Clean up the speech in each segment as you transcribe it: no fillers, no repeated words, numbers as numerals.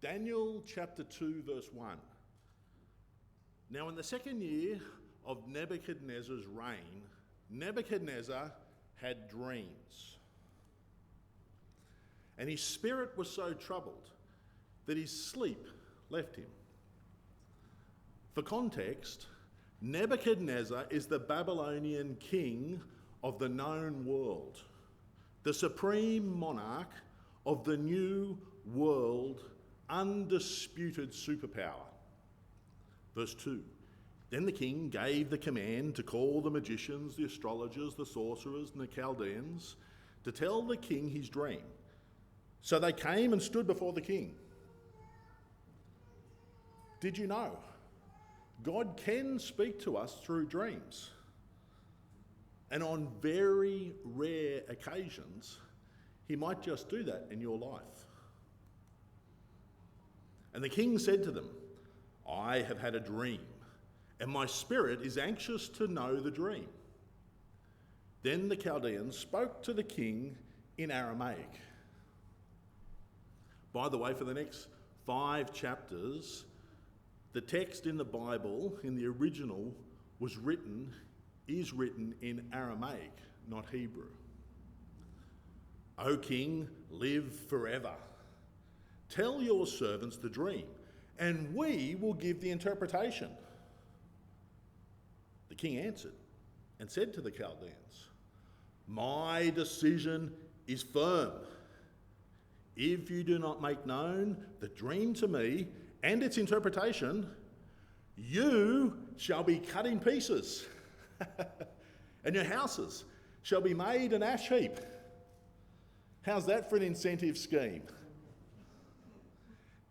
Daniel chapter 2, verse 1. Now, in the second year of Nebuchadnezzar's reign, Nebuchadnezzar had dreams. And his spirit was so troubled that his sleep left him. For context, Nebuchadnezzar is the Babylonian king of the known world, the supreme monarch of the new world, undisputed superpower. Verse 2, then the king gave the command to call the magicians, the astrologers, the sorcerers, and the Chaldeans to tell the king his dream. So they came and stood before the king. Did you know? God can speak to us through dreams. And on very rare occasions, he might just do that in your life. And the king said to them, I have had a dream, and my spirit is anxious to know the dream. Then the Chaldeans spoke to the king in Aramaic. By the way, for the next 5 chapters, the text in the Bible, in the original, is written in Aramaic, not Hebrew. O king, live forever. Tell your servants the dream, and we will give the interpretation. The king answered and said to the Chaldeans, my decision is firm. If you do not make known the dream to me and its interpretation, you shall be cut in pieces, and your houses shall be made an ash heap. How's that for an incentive scheme?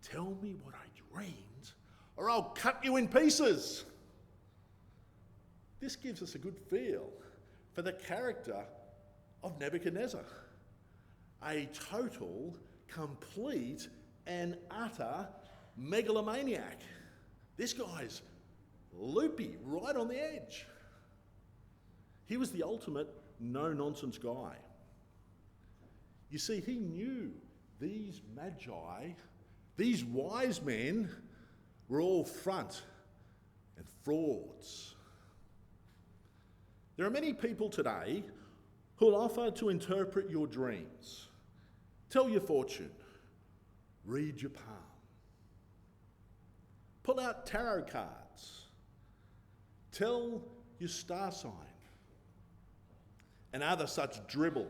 Tell me what I dreamed, or I'll cut you in pieces. This gives us a good feel for the character of Nebuchadnezzar. A total, complete, and utter megalomaniac. This guy's loopy, right on the edge. He was the ultimate no-nonsense guy. You see, he knew these magi, these wise men, were all front and frauds. There are many people today who will offer to interpret your dreams, tell your fortune, read your palm, pull out tarot cards, tell your star sign, and other such dribble.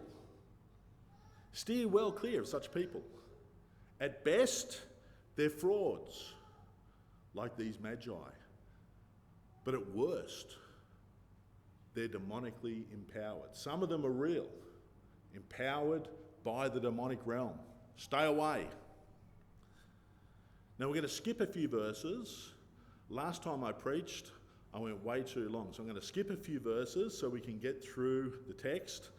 Steer well clear of such people. At best, they're frauds, like these magi. But at worst, they're demonically empowered. Some of them are real, empowered by the demonic realm. Stay away. Now we're going to skip a few verses. Last time I preached, I went way too long. So I'm going to skip a few verses so we can get through the text.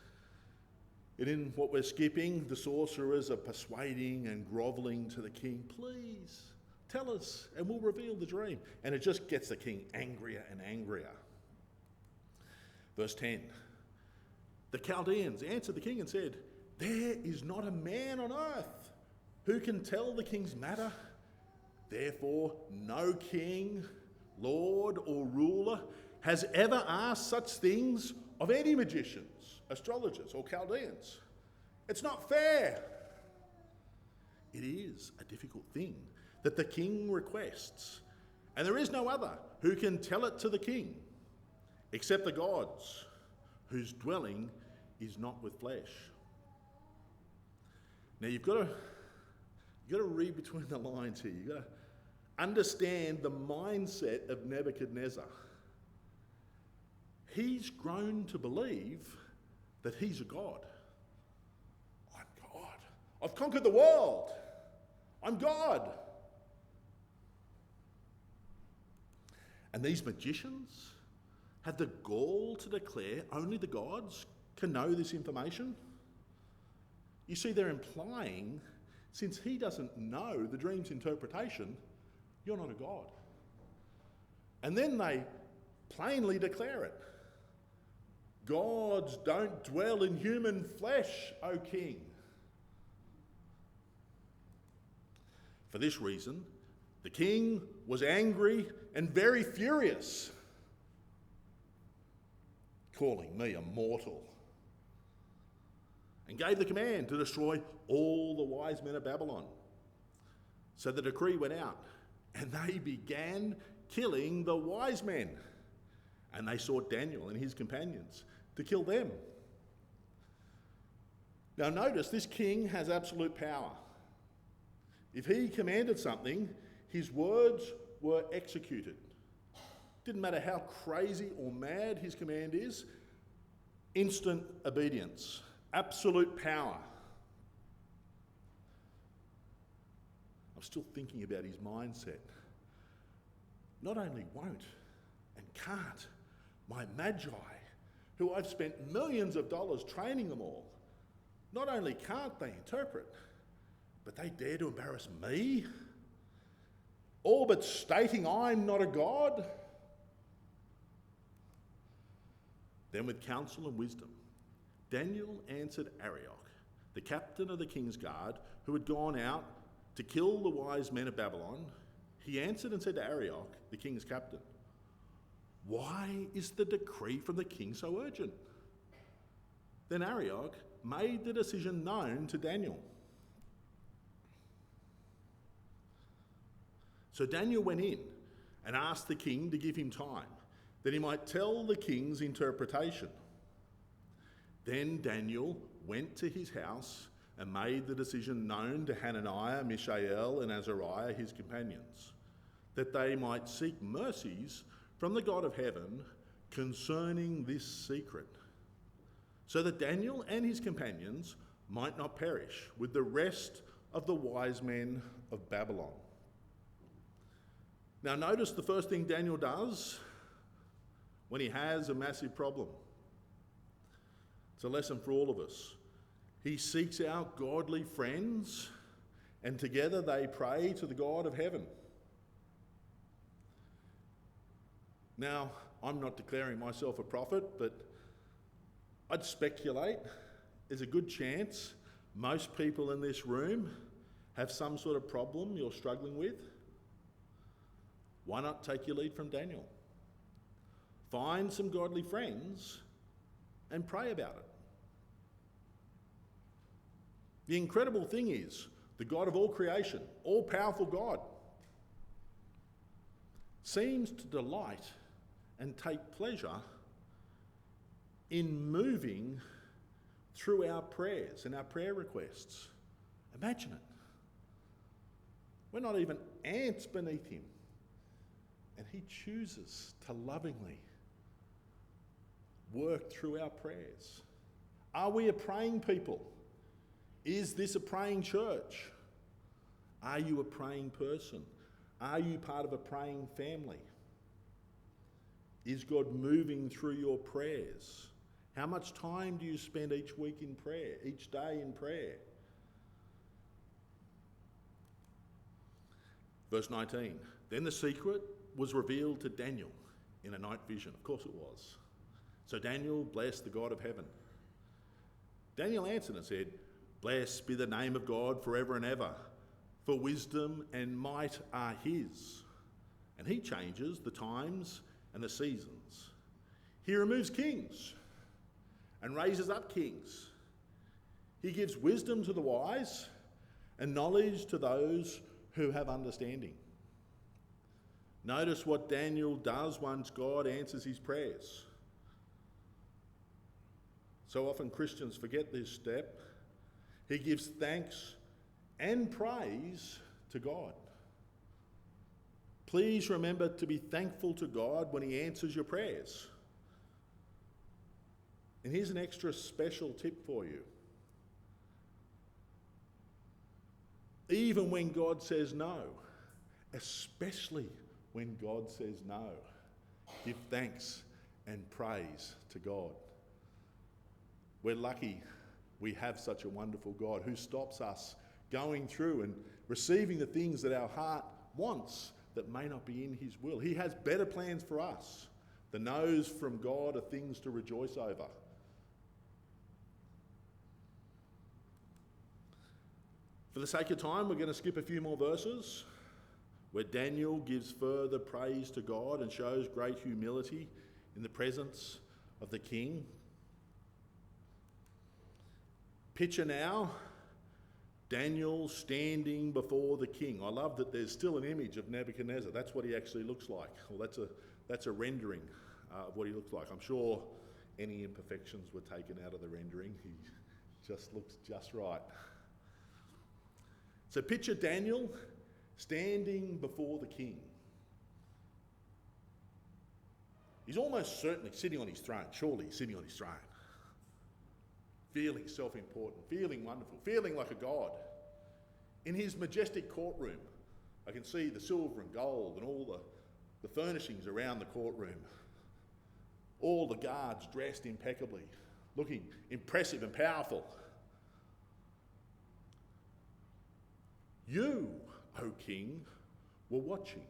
And in what we're skipping, the sorcerers are persuading and grovelling to the king. Please, tell us and we'll reveal the dream. And it just gets the king angrier and angrier. Verse 10. The Chaldeans answered the king and said, there is not a man on earth who can tell the king's matter. Therefore, no king, lord, or ruler has ever asked such things of any magicians, astrologers, or Chaldeans. It's not fair. It is a difficult thing that the king requests, and there is no other who can tell it to the king, except the gods, whose dwelling is not with flesh. Now you've got to read between the lines here. You've got to understand the mindset of Nebuchadnezzar. He's grown to believe that he's a god. I'm God. I've conquered the world. I'm God. And these magicians have the gall to declare only the gods can know this information. You see, they're implying, since he doesn't know the dream's interpretation, you're not a god. And then they plainly declare it. Gods don't dwell in human flesh, O king. For this reason, the king was angry and very furious, calling me a mortal, and gave the command to destroy all the wise men of Babylon. So the decree went out, and they began killing the wise men. And they sought Daniel and his companions to kill them. Now notice, this king has absolute power. If he commanded something, his words were executed. Didn't matter how crazy or mad his command is, instant obedience, absolute power. I'm still thinking about his mindset. Not only won't and can't my magi, who I've spent millions of dollars training them all, not only can't they interpret, but they dare to embarrass me, all but stating I'm not a god. Then with counsel and wisdom, Daniel answered Arioch, the captain of the king's guard, who had gone out to kill the wise men of Babylon. He answered and said to Arioch, the king's captain, "Why is the decree from the king so urgent?" Then Arioch made the decision known to Daniel. So Daniel went in and asked the king to give him time, that he might tell the king's interpretation. Then Daniel went to his house and made the decision known to Hananiah, Mishael, and Azariah, his companions, that they might seek mercies from the God of heaven concerning this secret, so that Daniel and his companions might not perish with the rest of the wise men of Babylon. Now notice the first thing Daniel does when he has a massive problem. It's a lesson for all of us. He seeks out godly friends, and together they pray to the God of heaven. Now, I'm not declaring myself a prophet, but I'd speculate there's a good chance most people in this room have some sort of problem you're struggling with. Why not take your lead from Daniel? Find some godly friends and pray about it. The incredible thing is, the God of all creation, all-powerful God, seems to delight and take pleasure in moving through our prayers and our prayer requests. Imagine it. We're not even ants beneath him, and he chooses to lovingly work through our prayers. Are we a praying people? Is this a praying church? Are you a praying person? Are you part of a praying family? Is God moving through your prayers? How much time do you spend each week in prayer, each day in prayer? Verse 19, then the secret was revealed to Daniel in a night vision. Of course it was. So Daniel blessed the God of heaven. Daniel answered and said, "Blessed be the name of God forever and ever, for wisdom and might are his. And he changes the times and the seasons. He removes kings and raises up kings. He gives wisdom to the wise and knowledge to those who have understanding." Notice what Daniel does once God answers his prayers. So often Christians forget this step. He gives thanks and praise to God. Please remember to be thankful to God when he answers your prayers. And here's an extra special tip for you. Even when God says no, especially when God says no, give thanks and praise to God. We're lucky we have such a wonderful God who stops us going through and receiving the things that our heart wants that may not be in his will. He has better plans for us. The no's from God are things to rejoice over. For the sake of time, we're going to skip a few more verses where Daniel gives further praise to God and shows great humility in the presence of the king. Picture now Daniel standing before the king. I love that there's still an image of Nebuchadnezzar. That's what he actually looks like. Well, that's a rendering of what he looks like. I'm sure any imperfections were taken out of the rendering. He just looks just right. So picture Daniel standing before the king. He's almost certainly sitting on his throne. Surely he's sitting on his throne. Feeling self-important, feeling wonderful, feeling like a god. In his majestic courtroom, I can see the silver and gold and all the furnishings around the courtroom. All the guards dressed impeccably, looking impressive and powerful. You, O king, were watching,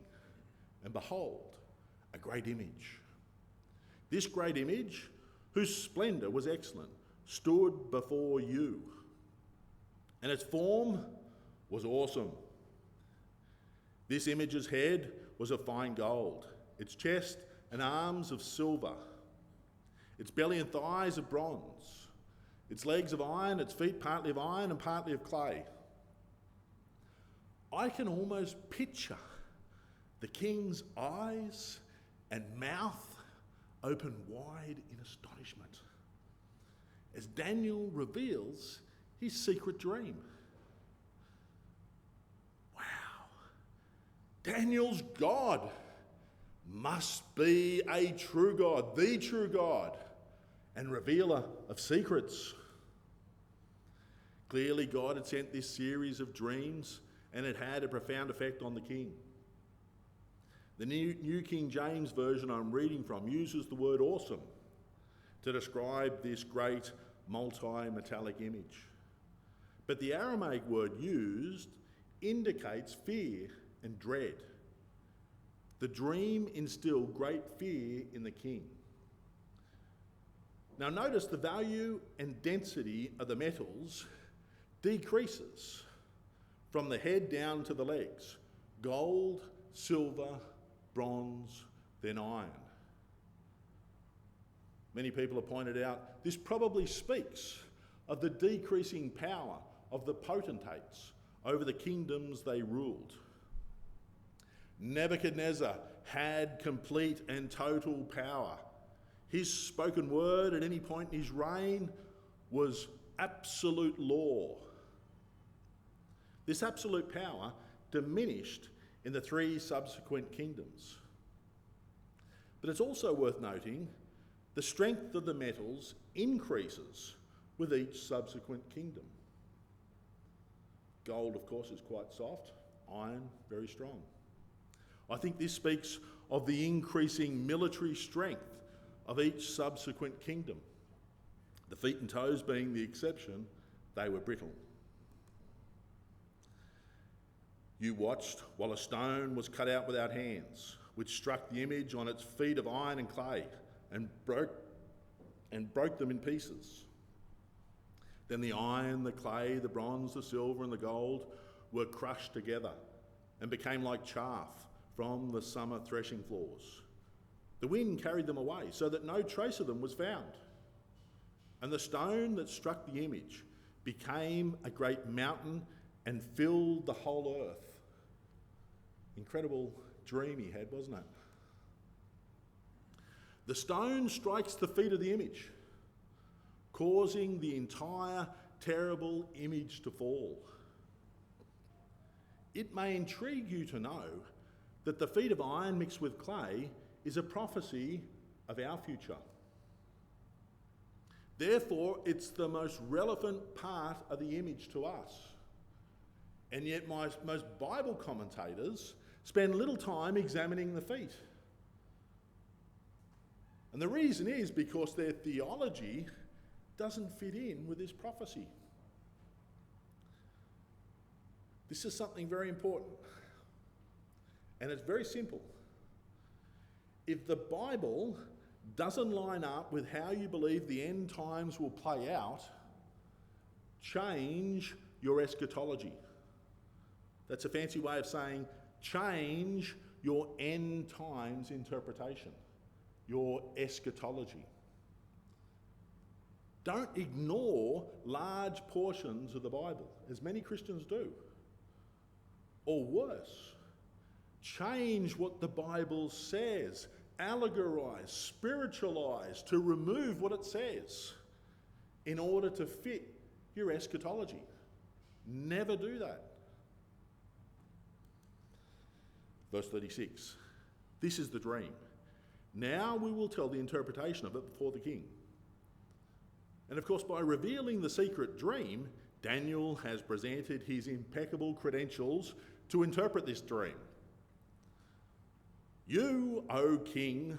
and behold, a great image. This great image, whose splendour was excellent, stood before you, and its form was awesome. This image's head was of fine gold, its chest and arms of silver, its belly and thighs of bronze, its legs of iron, its feet partly of iron and partly of clay. I can almost picture the king's eyes and mouth open wide in astonishment as Daniel reveals his secret dream. Wow, Daniel's God must be a true God, the true God, and revealer of secrets. Clearly, God had sent this series of dreams, and it had a profound effect on the king. The New King James Version I'm reading from uses the word awesome to describe this great multi-metallic image. But the Aramaic word used indicates fear and dread. The dream instilled great fear in the king. Now notice the value and density of the metals decreases from the head down to the legs. Gold, silver, bronze, then iron. Many people have pointed out this probably speaks of the decreasing power of the potentates over the kingdoms they ruled. Nebuchadnezzar had complete and total power. His spoken word at any point in his reign was absolute law. This absolute power diminished in the three subsequent kingdoms. But it's also worth noting the strength of the metals increases with each subsequent kingdom. Gold, of course, is quite soft, iron, very strong. I think this speaks of the increasing military strength of each subsequent kingdom. The feet and toes being the exception, they were brittle. You watched while a stone was cut out without hands, which struck the image on its feet of iron and clay and broke them in pieces. Then the iron, the clay, the bronze, the silver and the gold were crushed together and became like chaff from the summer threshing floors. The wind carried them away so that no trace of them was found. And the stone that struck the image became a great mountain and filled the whole earth. Incredible dream he had, wasn't it? The stone strikes the feet of the image, causing the entire terrible image to fall. It may intrigue you to know that the feet of iron mixed with clay is a prophecy of our future. Therefore, it's the most relevant part of the image to us. And yet most Bible commentators spend little time examining the feet. And the reason is because their theology doesn't fit in with this prophecy. This is something very important. And it's very simple. If the Bible doesn't line up with how you believe the end times will play out, change your eschatology. That's a fancy way of saying change your end times interpretation, your eschatology. Don't ignore large portions of the Bible, as many Christians do. Or worse, change what the Bible says, allegorize, spiritualize to remove what it says in order to fit your eschatology. Never do that. Verse 36, this is the dream. Now we will tell the interpretation of it before the king. And of course, by revealing the secret dream, Daniel has presented his impeccable credentials to interpret this dream. You, O king,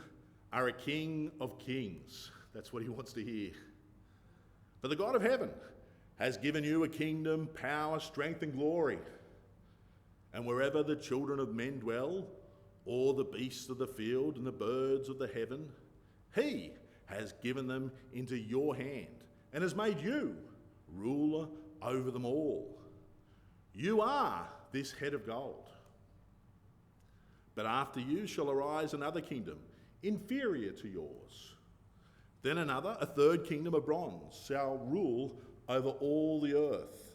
are a king of kings. That's what he wants to hear. For the God of heaven has given you a kingdom, power, strength, and glory. And wherever the children of men dwell, or the beasts of the field and the birds of the heaven, he has given them into your hand and has made you ruler over them all. You are this head of gold. But after you shall arise another kingdom, inferior to yours. Then another, a third kingdom of bronze, shall rule over all the earth.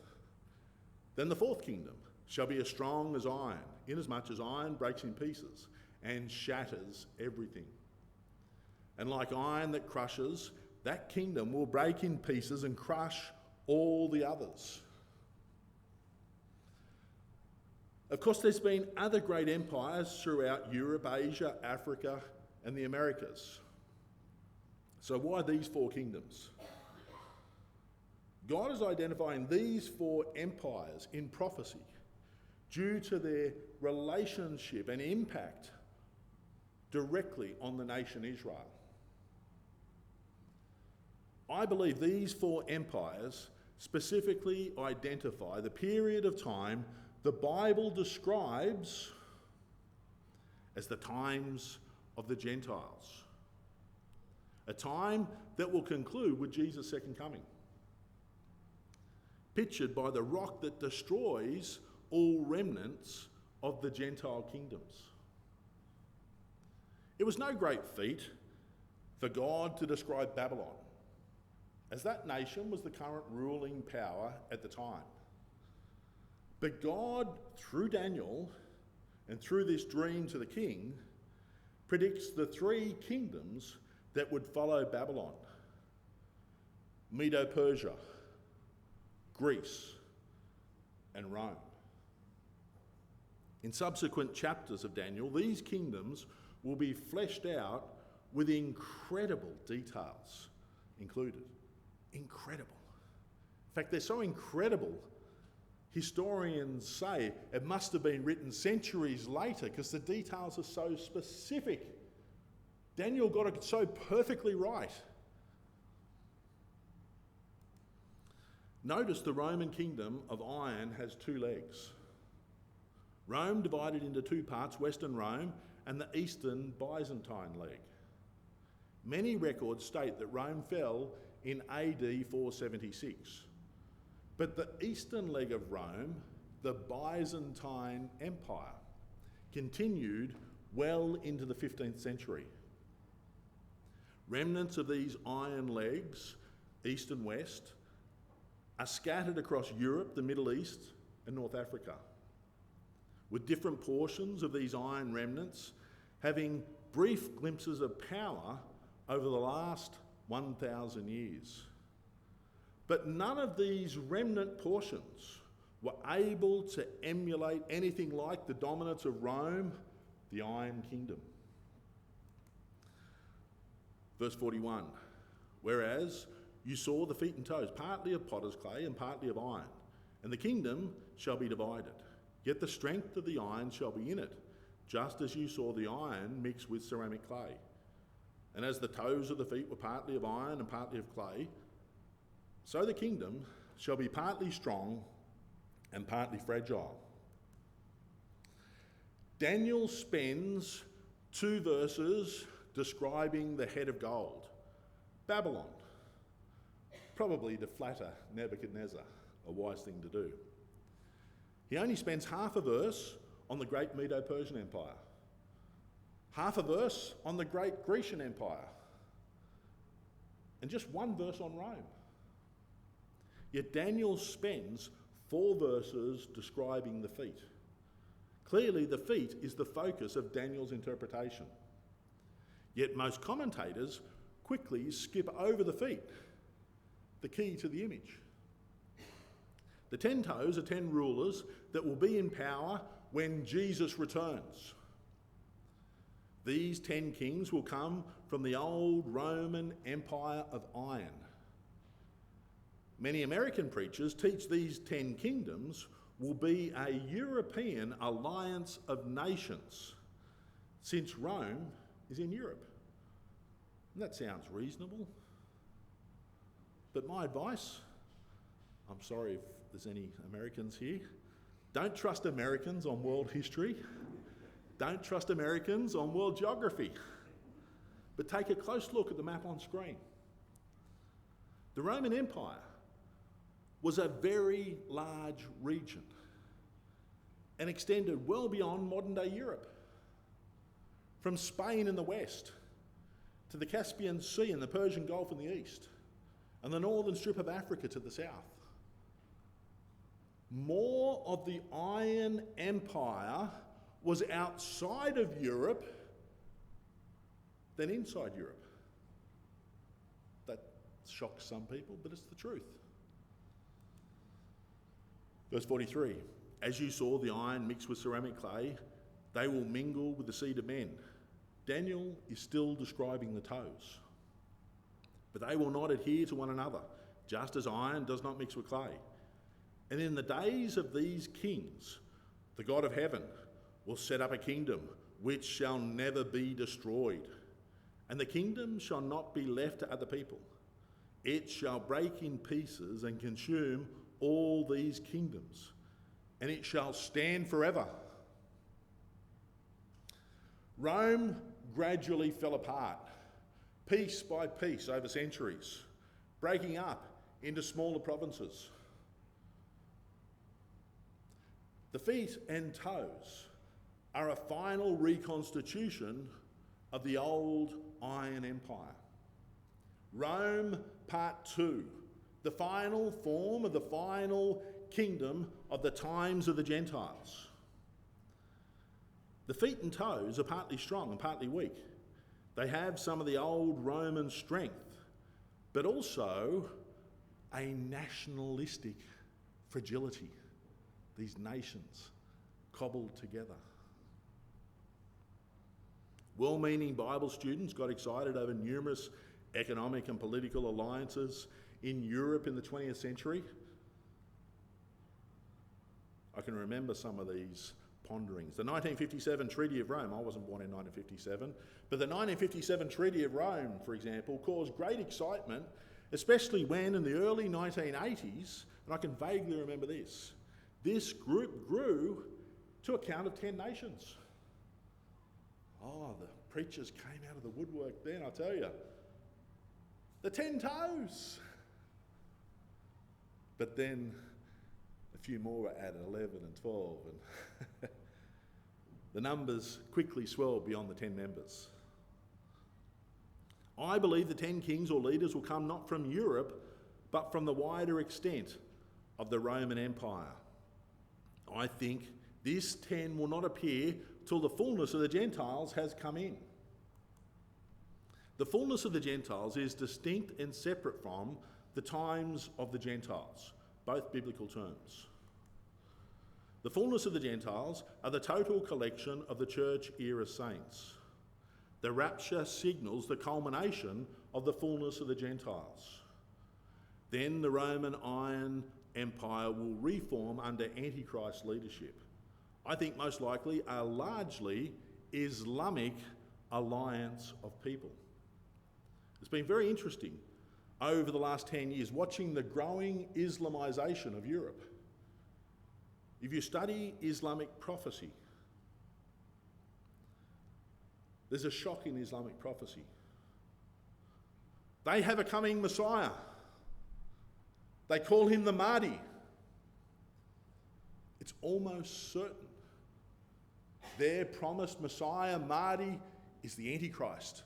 Then the fourth kingdom shall be as strong as iron, inasmuch as iron breaks in pieces and shatters everything. And like iron that crushes, that kingdom will break in pieces and crush all the others. Of course, there's been other great empires throughout Europe, Asia, Africa, and the Americas. So why these four kingdoms? God is identifying these four empires in prophecy due to their relationship and impact directly on the nation Israel. I believe these four empires specifically identify the period of time the Bible describes as the times of the Gentiles, a time that will conclude with Jesus' second coming, pictured by the rock that destroys all remnants of the Gentile kingdoms. It was no great feat for God to describe Babylon, as that nation was the current ruling power at the time. But God, through Daniel and through this dream to the king, predicts the three kingdoms that would follow Babylon: Medo-Persia, Greece, and Rome. In subsequent chapters of Daniel, these kingdoms will be fleshed out with incredible details included. Incredible. In fact, they're so incredible, historians say it must have been written centuries later because the details are so specific. Daniel got it so perfectly right. Notice the Roman kingdom of iron has two legs. Rome divided into two parts, Western Rome and the Eastern Byzantine leg. Many records state that Rome fell in AD 476. But the eastern leg of Rome, the Byzantine Empire, continued well into the 15th century. Remnants of these iron legs, east and west, are scattered across Europe, the Middle East, and North Africa, with different portions of these iron remnants having brief glimpses of power over the last 1,000 years. But none of these remnant portions were able to emulate anything like the dominance of Rome, the Iron Kingdom. Verse 41, whereas you saw the feet and toes, partly of potter's clay and partly of iron, and the kingdom shall be divided. Yet the strength of the iron shall be in it, just as you saw the iron mixed with ceramic clay. And as the toes of the feet were partly of iron and partly of clay, so the kingdom shall be partly strong and partly fragile. Daniel spends 2 verses describing the head of gold, Babylon, probably to flatter Nebuchadnezzar, a wise thing to do. He only spends half a verse on the great Medo-Persian Empire, half a verse on the great Grecian Empire, and just one verse on Rome. Yet Daniel spends 4 verses describing the feet. Clearly, the feet is the focus of Daniel's interpretation. Yet most commentators quickly skip over the feet, the key to the image. The 10 toes are 10 rulers that will be in power when Jesus returns. These 10 kings will come from the old Roman Empire of iron. Many American preachers teach these 10 kingdoms will be a European alliance of nations, since Rome is in Europe. And that sounds reasonable. But my advice, I'm sorry if there's any Americans here, don't trust Americans on world history. Don't trust Americans on world geography. But take a close look at the map on screen. The Roman Empire was a very large region and extended well beyond modern-day Europe. From Spain in the west to the Caspian Sea and the Persian Gulf in the east, and the northern strip of Africa to the south. More of the Iron Empire was outside of Europe than inside Europe. That shocks some people, but it's the truth. Verse 43, as you saw the iron mixed with ceramic clay, they will mingle with the seed of men. Daniel is still describing the toes. But they will not adhere to one another, just as iron does not mix with clay. And in the days of these kings, the God of heaven will set up a kingdom which shall never be destroyed. And the kingdom shall not be left to other people. It shall break in pieces and consume all these kingdoms, and it shall stand forever. Rome gradually fell apart, piece by piece over centuries, breaking up into smaller provinces. The feet and toes are a final reconstitution of the old Iron Empire. Rome Part 2, the final form of the final kingdom of the times of the Gentiles. The feet and toes are partly strong and partly weak. They have some of the old Roman strength, but also a nationalistic fragility. These nations cobbled together. Well-meaning Bible students got excited over numerous economic and political alliances in Europe in the 20th century. I can remember some of these ponderings. The 1957 Treaty of Rome, I wasn't born in 1957, but the 1957 Treaty of Rome, for example, caused great excitement, especially when in the early 1980s, and I can vaguely remember this group grew to a count of 10 nations. Oh, the preachers came out of the woodwork then, I tell you. The 10 toes. But then a few more were added, 11 and 12, and the numbers quickly swelled beyond the 10 members. I believe the 10 kings or leaders will come not from Europe, but from the wider extent of the Roman Empire. I think this 10 will not appear till the fullness of the Gentiles has come in. The fullness of the Gentiles is distinct and separate from the times of the Gentiles, both biblical terms. The fullness of the Gentiles are the total collection of the church era saints. The rapture signals the culmination of the fullness of the Gentiles. Then the Roman Iron Empire will reform under Antichrist leadership. I think most likely a largely Islamic alliance of people. It's been very interesting over the last 10 years watching the growing Islamisation of Europe. If you study Islamic prophecy, there's a shock in Islamic prophecy. They have a coming Messiah. They call him the Mahdi. It's almost certain. Their promised Messiah, Mahdi, is the Antichrist.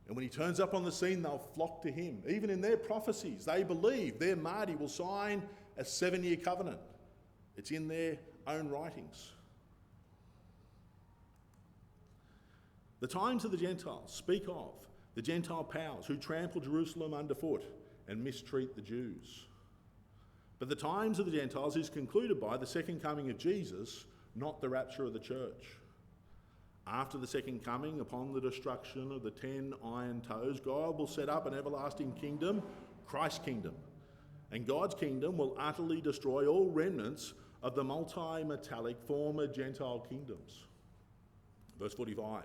And when he turns up on the scene, they'll flock to him. Even in their prophecies, they believe their Mahdi will sign a 7-year covenant. It's in their own writings. The times of the Gentiles speak of the Gentile powers who trample Jerusalem underfoot and mistreat the Jews. But the times of the Gentiles is concluded by the second coming of Jesus, not the rapture of the church. After the second coming, upon the destruction of the 10 iron toes, God will set up an everlasting kingdom, Christ's kingdom. And God's kingdom will utterly destroy all remnants of the multi-metallic former Gentile kingdoms. Verse 45.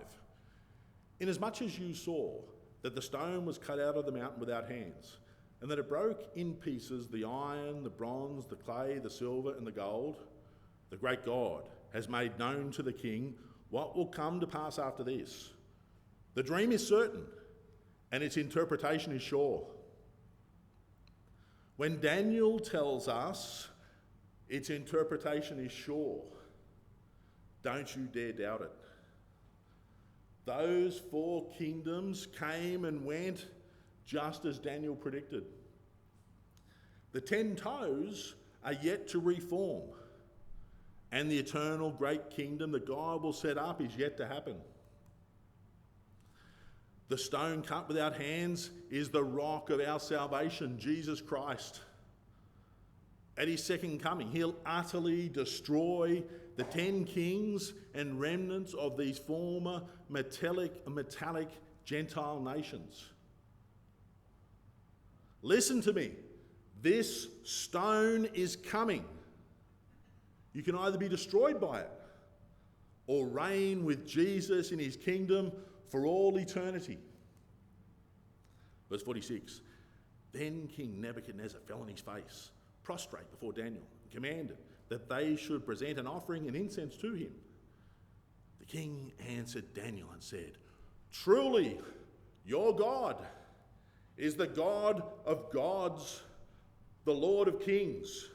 Inasmuch as you saw that the stone was cut out of the mountain without hands, and that it broke in pieces the iron, the bronze, the clay, the silver, and the gold, the great God has made known to the king what will come to pass after this. The dream is certain, and its interpretation is sure. When Daniel tells us its interpretation is sure, don't you dare doubt it. Those 4 kingdoms came and went just as Daniel predicted. The 10 toes are yet to reform, and the eternal great kingdom that God will set up is yet to happen. The stone cut without hands is the rock of our salvation, Jesus Christ. At his second coming, he'll utterly destroy the 10 kings and remnants of these former metallic Gentile nations. Listen to me. This stone is coming. You can either be destroyed by it or reign with Jesus in his kingdom for all eternity. Verse 46. Then King Nebuchadnezzar fell on his face, prostrate before Daniel, and commanded that they should present an offering and incense to him. The king answered Daniel and said, Truly, your God is the God of gods, the Lord of kings,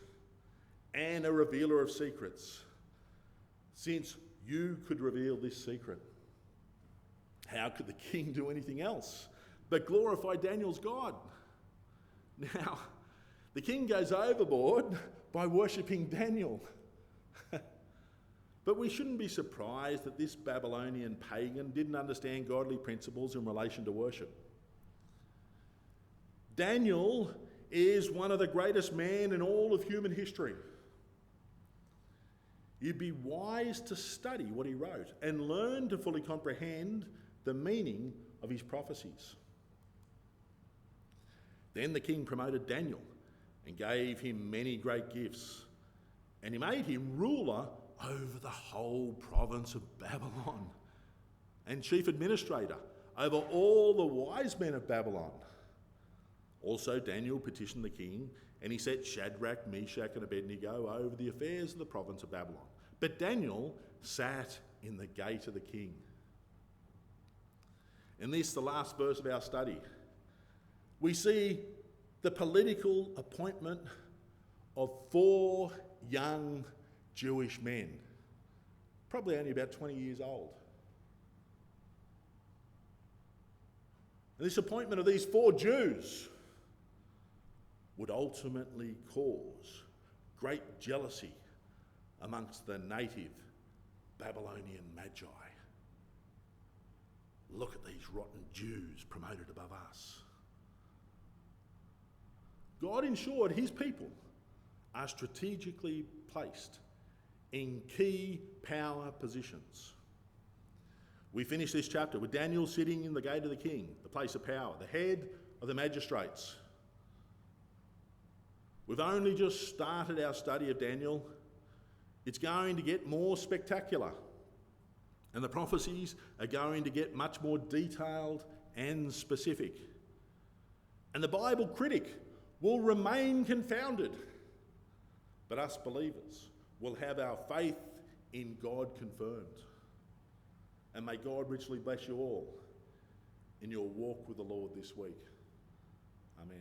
and a revealer of secrets. Since you could reveal this secret, how could the king do anything else but glorify Daniel's God? Now, the king goes overboard by worshipping Daniel. But we shouldn't be surprised that this Babylonian pagan didn't understand godly principles in relation to worship. Daniel is one of the greatest men in all of human history. You'd be wise to study what he wrote and learn to fully comprehend the meaning of his prophecies. Then the king promoted Daniel and gave him many great gifts, and he made him ruler over the whole province of Babylon and chief administrator over all the wise men of Babylon. Also Daniel petitioned the king, and he set Shadrach, Meshach, and Abednego over the affairs of the province of Babylon. But Daniel sat in the gate of the king. In this, the last verse of our study, we see the political appointment of 4 young Jewish men, probably only about 20 years old. And this appointment of these 4 Jews would ultimately cause great jealousy amongst the native Babylonian magi. Look at these rotten Jews promoted above us. God ensured his people are strategically placed in key power positions. We finish this chapter with Daniel sitting in the gate of the king, the place of power, the head of the magistrates. We've only just started our study of Daniel. It's going to get more spectacular, and the prophecies are going to get much more detailed and specific. And the Bible critic will remain confounded, but us believers will have our faith in God confirmed. And may God richly bless you all in your walk with the Lord this week. Amen.